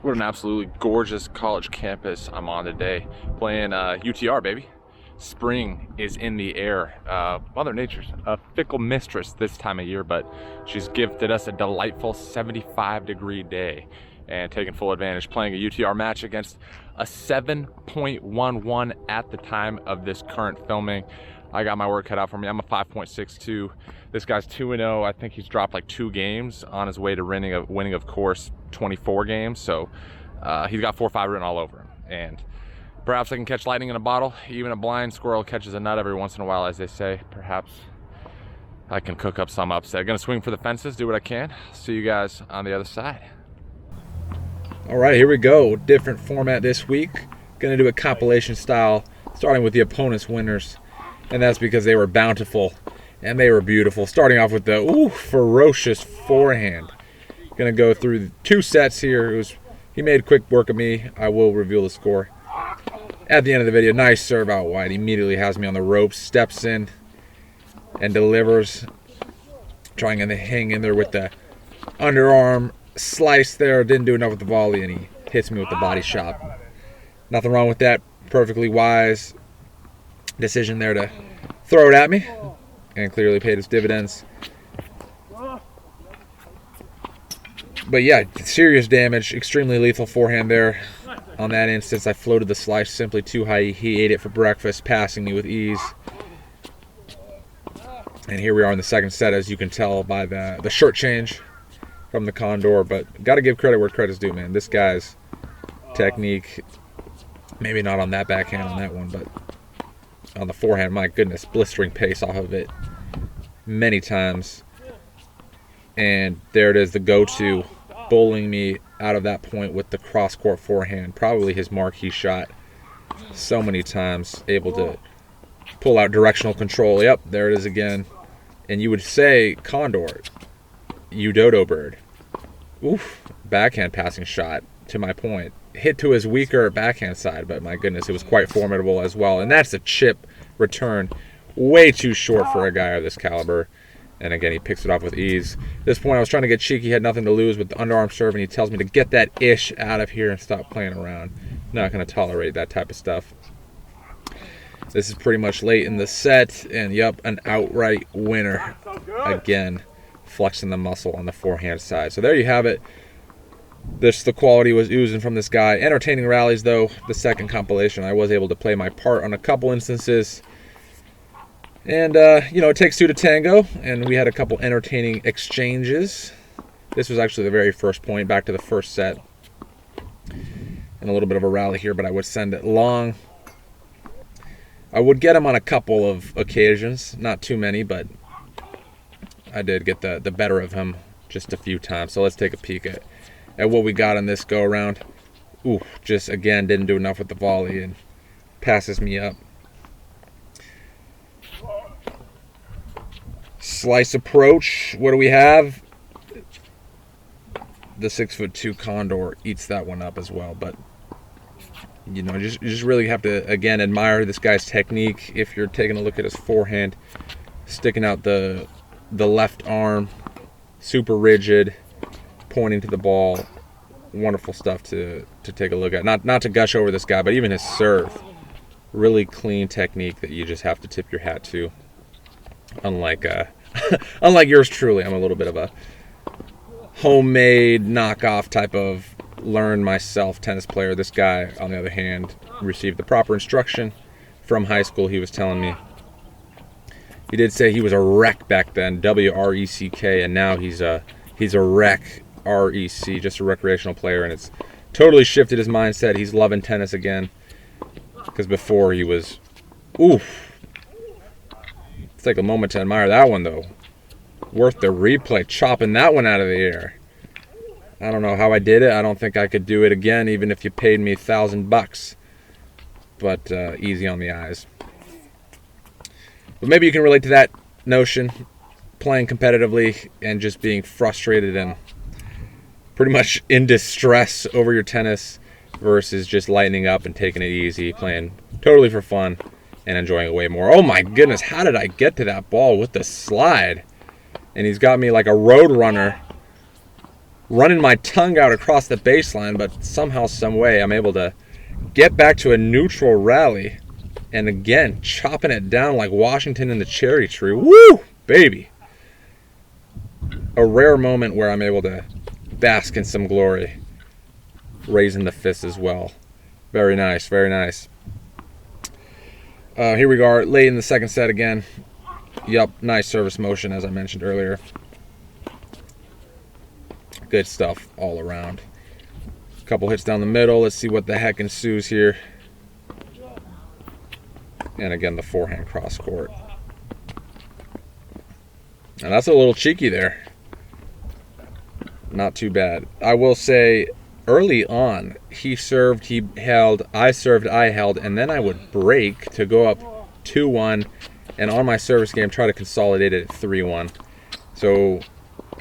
What an absolutely gorgeous college campus I'm on today. Playing UTR, baby. Spring is in the air. Mother Nature's a fickle mistress this time of year, but she's gifted us a delightful 75-degree day and taking full advantage, playing a UTR match against a 7.11 at the time of this current filming. I got my work cut out for me. I'm a 5.62. This guy's 2-0. I think he's dropped like 2 games on his way to winning of course, 24 games. So he's got 4-5 written all over him. And perhaps I can catch lightning in a bottle. Even a blind squirrel catches a nut every once in a while, as they say. Perhaps I can cook up some upset. Gonna swing for the fences, do what I can. See you guys on the other side. All right, here we go. Different format this week. Gonna do a compilation style, starting with the opponent's winners. And that's because they were bountiful and they were beautiful. Starting off with the ferocious forehand. Gonna go through 2 sets here. He made quick work of me. I will reveal the score at the end of the video. Nice serve out wide. Immediately has me on the ropes. Steps in and delivers. Trying to hang in there with the underarm slice there. Didn't do enough with the volley, and he hits me with the body shot. Nothing wrong with that. Perfectly wise decision there to throw it at me, and clearly paid its dividends. But yeah, serious damage, extremely lethal forehand there. On that instance, I floated the slice simply too high. He ate it for breakfast, passing me with ease. And here we are in the second set, as you can tell by the shirt change from the Condor. But got to give credit where credit's due, man. This guy's technique, maybe not on that backhand on that one, but on the forehand, my goodness, blistering pace off of it many times. And there it is, the go-to, bowling me out of that point with the cross-court forehand. Probably his marquee shot so many times, able to pull out directional control. Yep, there it is again. And you would say, Condor, you dodo bird. Oof, backhand passing shot, to my point. Hit to his weaker backhand side, but my goodness, it was quite formidable as well. And that's a chip return, way too short for a guy of this caliber. And again, he picks it off with ease. At this point, I was trying to get cheeky, had nothing to lose with the underarm serve, and he tells me to get that ish out of here and stop playing around. Not going to tolerate that type of stuff. This is pretty much late in the set, and yep, an outright winner. Again, flexing the muscle on the forehand side. So there you have it. The quality was oozing from this guy. Entertaining rallies, though. The second compilation, I was able to play my part on a couple instances. And, it takes 2 to tango, and we had a couple entertaining exchanges. This was actually the very first point, back to the first set. And a little bit of a rally here, but I would send it long. I would get him on a couple of occasions, not too many, but I did get the better of him just a few times. So let's take a peek at what we got on this go-around. Ooh, just, again, didn't do enough with the volley and passes me up. Slice approach. What do we have? The 6'2" Condor eats that one up as well. But you just really have to, again, admire this guy's technique. If you're taking a look at his forehand, sticking out the left arm, super rigid, pointing to the ball. Wonderful stuff to take a look at. Not to gush over this guy, but even his serve, really clean technique that you just have to tip your hat to. Unlike yours truly, I'm a little bit of a homemade knockoff type of learn myself tennis player. This guy, on the other hand, received the proper instruction from high school. He was telling me. He did say he was a wreck back then, W-R-E-C-K, and now he's a wreck, R-E-C, just a recreational player, and it's totally shifted his mindset. He's loving tennis again, because before he was, oof. Take a moment to admire that one, though. Worth the replay, chopping that one out of the air. I don't know how I did it. I don't think I could do it again, even if you paid me $1,000. But easy on the eyes. But maybe you can relate to that notion, playing competitively and just being frustrated and pretty much in distress over your tennis versus just lightening up and taking it easy, playing totally for fun and enjoying it way more. Oh my goodness, how did I get to that ball with the slide? And he's got me like a road runner running my tongue out across the baseline, but somehow, some way, I'm able to get back to a neutral rally. And again, chopping it down like Washington in the cherry tree. Woo, baby. A rare moment where I'm able to bask in some glory. Raising the fist as well. Very nice, very nice. Here we are, late in the second set again. Yup, nice service motion as I mentioned earlier. Good stuff all around. A couple hits down the middle. Let's see what the heck ensues here. And again, the forehand cross court. And that's a little cheeky there. Not too bad. I will say, early on, he served, he held, I served, I held, and then I would break to go up 2-1, and on my service game, try to consolidate it at 3-1. So,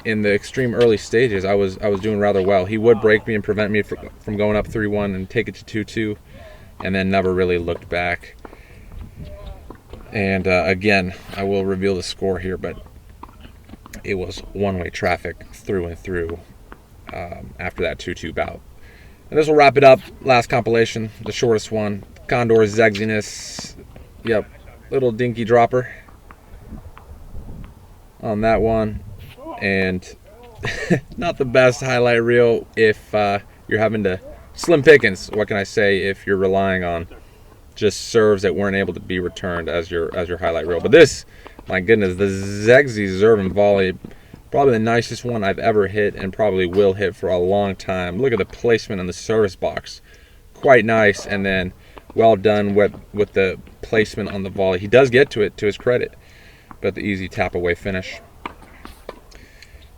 in the extreme early stages, I was doing rather well. He would break me and prevent me from going up 3-1 and take it to 2-2, and then never really looked back. And again, I will reveal the score here, but it was one-way traffic through and through after that 2-2 bout. And this will wrap it up. Last compilation, the shortest one. Condor's Zegziness. Yep, little dinky dropper on that one. And not the best highlight reel if you're having to slim pickings. What can I say if you're relying on just serves that weren't able to be returned as your highlight reel. But this, my goodness, the Zegzi serve and volley, probably the nicest one I've ever hit and probably will hit for a long time. Look at the placement on the service box. Quite nice, and then well done with the placement on the volley. He does get to it, to his credit, but the easy tap away finish.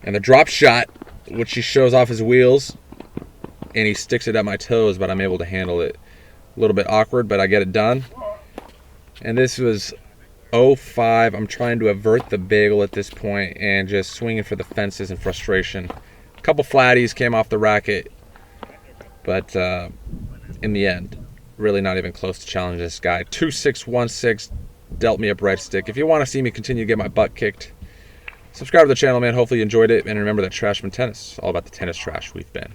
And the drop shot, which he shows off his wheels, and he sticks it at my toes, but I'm able to handle it. A little bit awkward, but I get it done. And this was 0-5. I'm trying to avert the bagel at this point and just swinging for the fences in frustration. A couple flatties came off the racket, but in the end, really not even close to challenge this guy. 2-6-1-6 dealt me a breadstick. If you want to see me continue to get my butt kicked, subscribe to the channel, man. Hopefully you enjoyed it. And remember that Trashman Tennis, all about the tennis trash we've been.